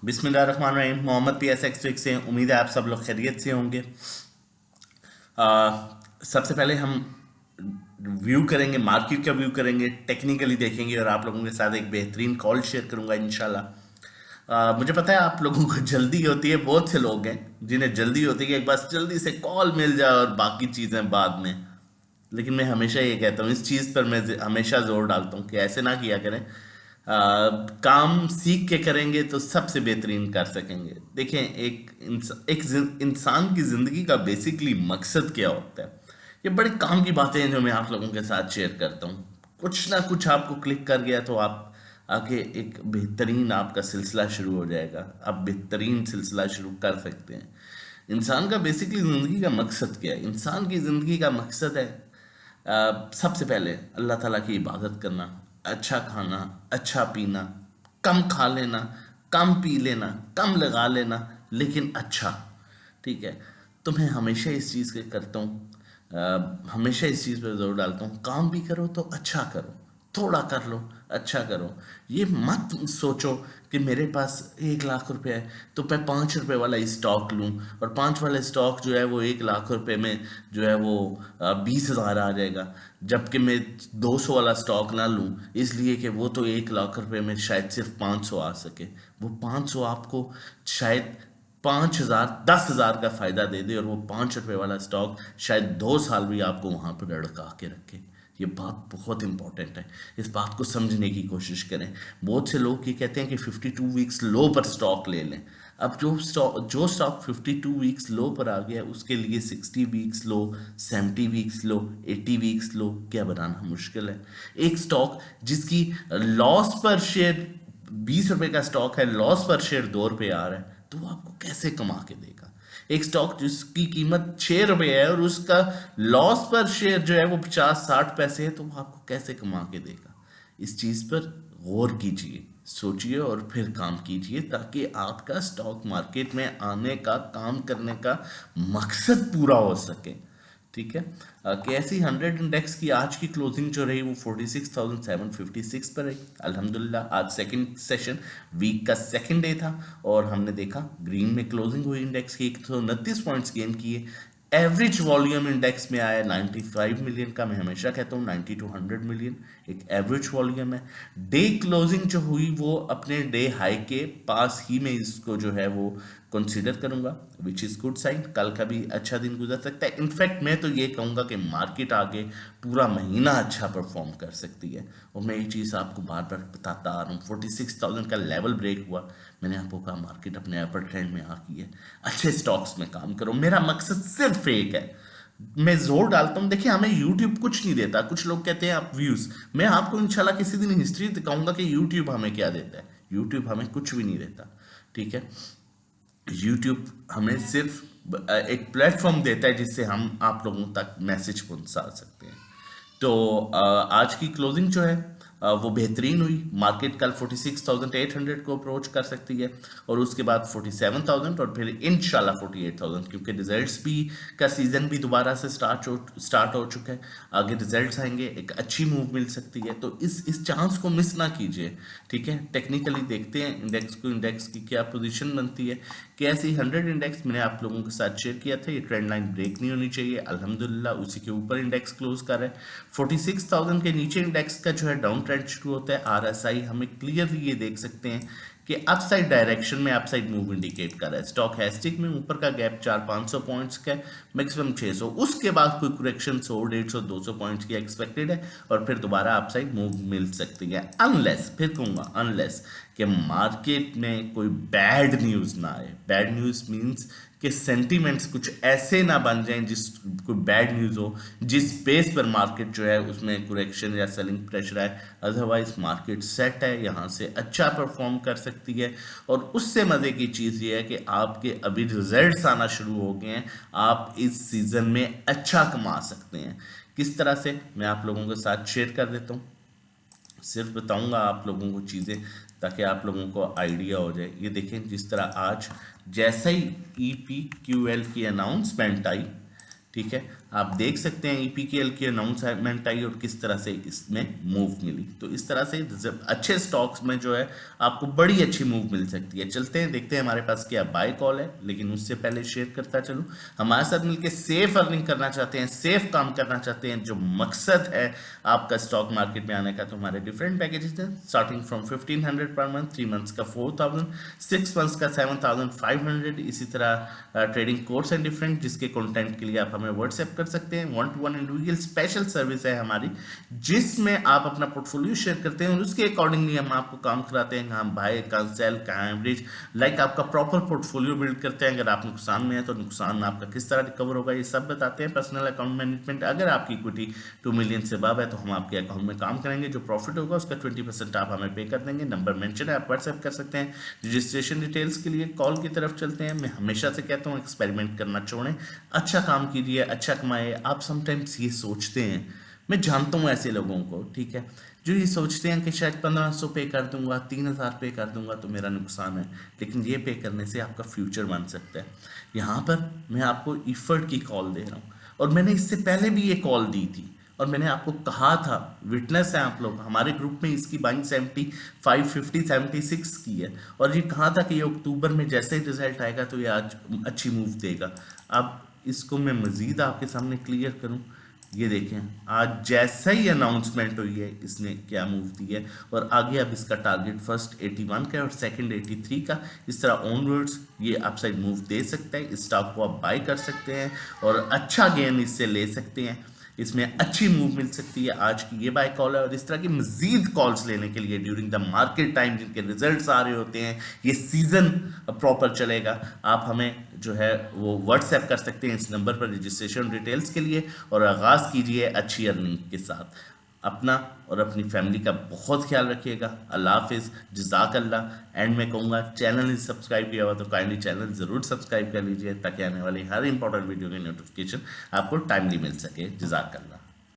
बिस्मिल्लाहिर्रहमानिर्रहीम। Mohammad PSX fix से उम्मीद है आप सब लोग खैरियत से होंगे। सबसे पहले हम व्यू करेंगे, मार्केट का व्यू करेंगे, टेक्निकली देखेंगे और आप लोगों के साथ एक बेहतरीन कॉल शेयर करूंगा इंशाल्लाह। मुझे पता है आप लोगों को जल्दी होती है, बहुत से लोग हैं जिन्हें जल्दी होती है कि एक बस जल्दी से कॉल मिल जाए और बाकी चीज़ें बाद में। लेकिन मैं हमेशा ये कहता हूँ, इस चीज़ पर मैं हमेशा जोर डालता हूँ कि ऐसे ना किया करें। काम सीख के करेंगे तो सबसे बेहतरीन कर सकेंगे। देखें, इंसान की ज़िंदगी का बेसिकली मकसद क्या होता है। ये बड़े काम की बातें हैं जो मैं आप लोगों के साथ शेयर करता हूँ। कुछ ना कुछ आपको क्लिक कर गया तो आप आगे एक बेहतरीन आपका सिलसिला शुरू हो जाएगा। आप बेहतरीन सिलसिला शुरू कर सकते हैं। इंसान का बेसिकली ज़िंदगी का मकसद क्या है? इंसान की ज़िंदगी का मकसद है सबसे पहले अल्लाह ताला की इबादत करना, अच्छा खाना, अच्छा पीना, कम खा लेना, कम पी लेना, कम लगा लेना, लेकिन अच्छा। ठीक है? तो मैं हमेशा इस चीज़ के करता हूँ, हमेशा इस चीज़ पे जोर डालता हूँ, काम भी करो तो अच्छा करो, थोड़ा कर लो, अच्छा करो। ये मत सोचो कि मेरे पास 1 लाख रुपए है तो मैं 5 रुपए वाला स्टॉक लूं और 5 वाला स्टॉक जो है वो 1 लाख रुपए में जो है वो 20 हज़ार आ जाएगा, जबकि मैं 200 वाला स्टॉक ना लूं इसलिए कि वो तो 1 लाख रुपए में शायद सिर्फ 500 आ सके। वो 500 आपको शायद 5 हज़ार 10 हज़ार का फायदा दे दे और वो 5 रुपए वाला स्टॉक शायद 2 साल भी आपको वहां पर लड़का के रखे। ये बात बहुत इंपॉर्टेंट है, इस बात को समझने की कोशिश करें। बहुत से लोग ये कहते हैं कि 52 वीक्स लो पर स्टॉक ले लें। अब जो स्टॉक 52 वीक्स लो पर आ गया उसके लिए 60 weeks low, 70 weeks low, 80 weeks low क्या बनाना मुश्किल है। एक स्टॉक जिसकी लॉस पर शेयर 20 रुपए का स्टॉक है, लॉस पर शेयर 2 रुपए आ रहा है, तो वो आपको कैसे कमा के देगा। एक स्टॉक जिसकी कीमत 6 रुपए है और उसका लॉस पर शेयर जो है वो 50-60 पैसे है, तो वो आपको कैसे कमा के देगा। इस चीज पर गौर कीजिए, सोचिए और फिर काम कीजिए ताकि आपका स्टॉक मार्केट में आने का, काम करने का मकसद पूरा हो सके। ठीक है? KSE 100 इंडेक्स की आज की क्लोजिंग जो रही वो 46,756 पर रही। अल्हम्दुलिल्लाह आज सेकंड सेशन, वीक का सेकंड डे था और हमने देखा ग्रीन में क्लोजिंग हुई इंडेक्स की, 129 पॉइंट्स गेन किए। एवरेज वॉल्यूम इंडेक्स में आया 95 मिलियन का। मैं हमेशा कहता हूँ 90 to 100 मिलियन एक एवरेज वॉल्यूम है। डे क्लोजिंग जो हुई वो अपने डे हाई के पास ही में इसको जो है वो कंसीडर करूंगा, विच इज़ गुड साइन। कल का भी अच्छा दिन गुजर सकता है। इनफैक्ट मैं तो ये कहूँगा कि मार्केट आगे पूरा महीना अच्छा परफॉर्म कर सकती है। और मैं ये चीज़ आपको बार बार बताता आ रहा हूँ, 46,000 का लेवल ब्रेक हुआ, मैंने आपको कहा मार्केट अपने अपर ट्रेंड में आकी है। अच्छे स्टॉक्स में काम करो, मेरा मकसद सिर्फ एक है, मैं जोर डालता हूँ। देखिए, हमें यूट्यूब कुछ नहीं देता। कुछ लोग कहते हैं आप व्यूज, मैं आपको इंशाल्लाह किसी दिन हिस्ट्री दिखाऊंगा कि यूट्यूब हमें क्या देता है। यूट्यूब हमें कुछ भी नहीं देता। ठीक है? यूट्यूब हमें सिर्फ एक प्लेटफॉर्म देता है जिससे हम आप लोगों तक मैसेज पहुंचा सकते हैं। तो आज की क्लोजिंग जो है वो बेहतरीन हुई। मार्केट कल 46,800 को अप्रोच कर सकती है और उसके बाद 47,000 और फिर इंशाल्लाह 48,000, क्योंकि रिजल्ट्स भी का सीजन भी दोबारा से स्टार्ट हो चुका है। आगे रिजल्ट्स आएंगे, एक अच्छी मूव मिल सकती है, तो इस चांस को मिस ना कीजिए। ठीक है? टेक्निकली देखते हैं इंडेक्स की क्या पोजीशन बनती है। KSE 100 इंडेक्स मैंने आप लोगों के साथ शेयर किया था, ये ट्रेंड लाइन ब्रेक नहीं होनी चाहिए। अल्हम्दुलिल्लाह उसी के ऊपर इंडेक्स क्लोज कर रहा है। 46,000 के नीचे इंडेक्स का जो है डाउन ट्रेंड शुरू होता है। RSI हमें क्लियरली ये देख सकते हैं कि अपसाइड डायरेक्शन में अपसाइड मूव इंडिकेट कर रहा है। स्टॉक हैस्टिक में ऊपर का गैप 400-500 पॉइंट्स का है, मैक्सिमम 600। उसके बाद कोई करेक्शन 100-150-200 पॉइंट्स की एक्सपेक्टेड है और फिर दोबारा अपसाइड मूव मिल सकती है, अनलेस, फिर कहूंगा अनलेस, कि मार्केट में कोई बैड न्यूज ना आए। बैड न्यूज मींस कि सेंटिमेंट्स कुछ ऐसे ना बन जाएं, जिस कोई बैड न्यूज़ हो जिस बेस पर मार्केट जो है उसमें करेक्शन या सेलिंग प्रेशर आए। अदरवाइज मार्केट सेट है, यहाँ से अच्छा परफॉर्म कर सकती है। और उससे मज़े की चीज़ ये है कि आपके अभी रिजल्ट्स आना शुरू हो गए हैं, आप इस सीज़न में अच्छा कमा सकते हैं। किस तरह से मैं आप लोगों के साथ शेयर कर देता हूँ, सिर्फ बताऊंगा आप लोगों को चीज़ें ताकि आप लोगों को आइडिया हो जाए। ये देखें, जिस तरह आज जैसे ही EPQL की अनाउंसमेंट आई, ठीक है, आप देख सकते हैं ईपीकेएल की अनाउंसमेंट आई और किस तरह से इसमें मूव मिली। तो इस तरह से अच्छे स्टॉक्स में जो है आपको बड़ी अच्छी मूव मिल सकती है। चलते हैं देखते हैं हमारे पास क्या बाय कॉल है, लेकिन उससे पहले शेयर करता चलूं, हमारे साथ मिलकर सेफ अर्निंग करना चाहते हैं, सेफ काम करना चाहते हैं, जो मकसद है आपका स्टॉक मार्केट में आने का, तो हमारे डिफरेंट पैकेजेस हैं starting from 1500 per month, 3 months का 4000, 6 मंथ्स का 7500, इसी तरह ट्रेडिंग कोर्स है डिफरेंट, जिसके कंटेंट के लिए आप हमें व्हाट्सएप कर सकते हैं। 1-to-1 इंडिविजुअल स्पेशल सर्विस है हमारी, जिसमें आप अपना पोर्टफोलियो शेयर करते हैं और उसके अकॉर्डिंगली हम आपको काम कराते हैं, कहाँ बाय, कहाँ सेल, कहाँ एवरेज, लाइक आपका प्रॉपर पोर्टफोलियो बिल्ड करते हैं। अगर आप नुकसान में है तो नुकसान आपका किस तरह रिकवर होगा, ये सब बताते हैं। पर्सनल अकाउंट मैनेजमेंट, अगर आपकी इक्विटी 2 मिलियन से अबव है तो हम आपके अकाउंट में काम करेंगे, जो प्रॉफिट होगा उसका 20% आप हमें पे कर देंगे। नंबर मेंशन है, आप व्हाट्सएप कर सकते हैं। रजिस्ट्रेशन डिटेल्स के लिए कॉल की तरफ चलते हैं। मैं हमेशा से कहता हूँ एक्सपेरिमेंट करना छोड़ें, अच्छा काम कीजिए, अच्छा कमाए। आप समटाइम्स ये सोचते हैं, मैं जानता हूँ ऐसे लोगों को, ठीक है, जो ये सोचते हैं कि शायद 1500 पे कर दूंगा, 3000 पे कर दूंगा तो मेरा नुकसान है, लेकिन ये पे करने से आपका फ्यूचर बन सकता है। यहाँ पर मैं आपको इफर्ट की कॉल दे रहा हूँ, और मैंने इससे पहले भी ये कॉल दी थी और मैंने आपको कहा था, विटनेस है आप लोग, हमारे ग्रुप में इसकी बाइंग 76 की है, और ये कहा था कि ये अक्टूबर में जैसे ही रिजल्ट आएगा तो ये आज अच्छी मूव देगा। अब इसको मैं मजीद आपके सामने क्लियर करूं, ये देखें आज जैसा ही अनाउंसमेंट हुई है इसने क्या मूव दी है, और आगे अब इसका टारगेट फर्स्ट 81 का और सेकंड 83 का, इस तरह ऑनवर्ड्स ये अपसाइड मूव दे सकता है। इस स्टॉक को आप बाय कर सकते हैं और अच्छा गेन इससे ले सकते हैं, इसमें अच्छी मूव मिल सकती है। आज की ये बाय कॉल है, और इस तरह की मजीद कॉल्स लेने के लिए ड्यूरिंग द मार्केट टाइम, जिनके रिजल्ट्स आ रहे होते हैं, ये सीजन प्रॉपर चलेगा, आप हमें जो है वो व्हाट्सएप कर सकते हैं इस नंबर पर रजिस्ट्रेशन डिटेल्स के लिए, और आगाज़ कीजिए अच्छी अर्निंग के साथ। अपना और अपनी फैमिली का बहुत ख्याल रखिएगा। अल्लाह हाफिज़, जज़ाकल्लाह। एंड मैं कहूँगा चैनल नहीं सब्सक्राइब किया हुआ तो काइंडली चैनल ज़रूर सब्सक्राइब कर लीजिए, ताकि आने वाली हर इंपॉर्टेंट वीडियो की नोटिफिकेशन आपको टाइमली मिल सके। जज़ाकल्लाह।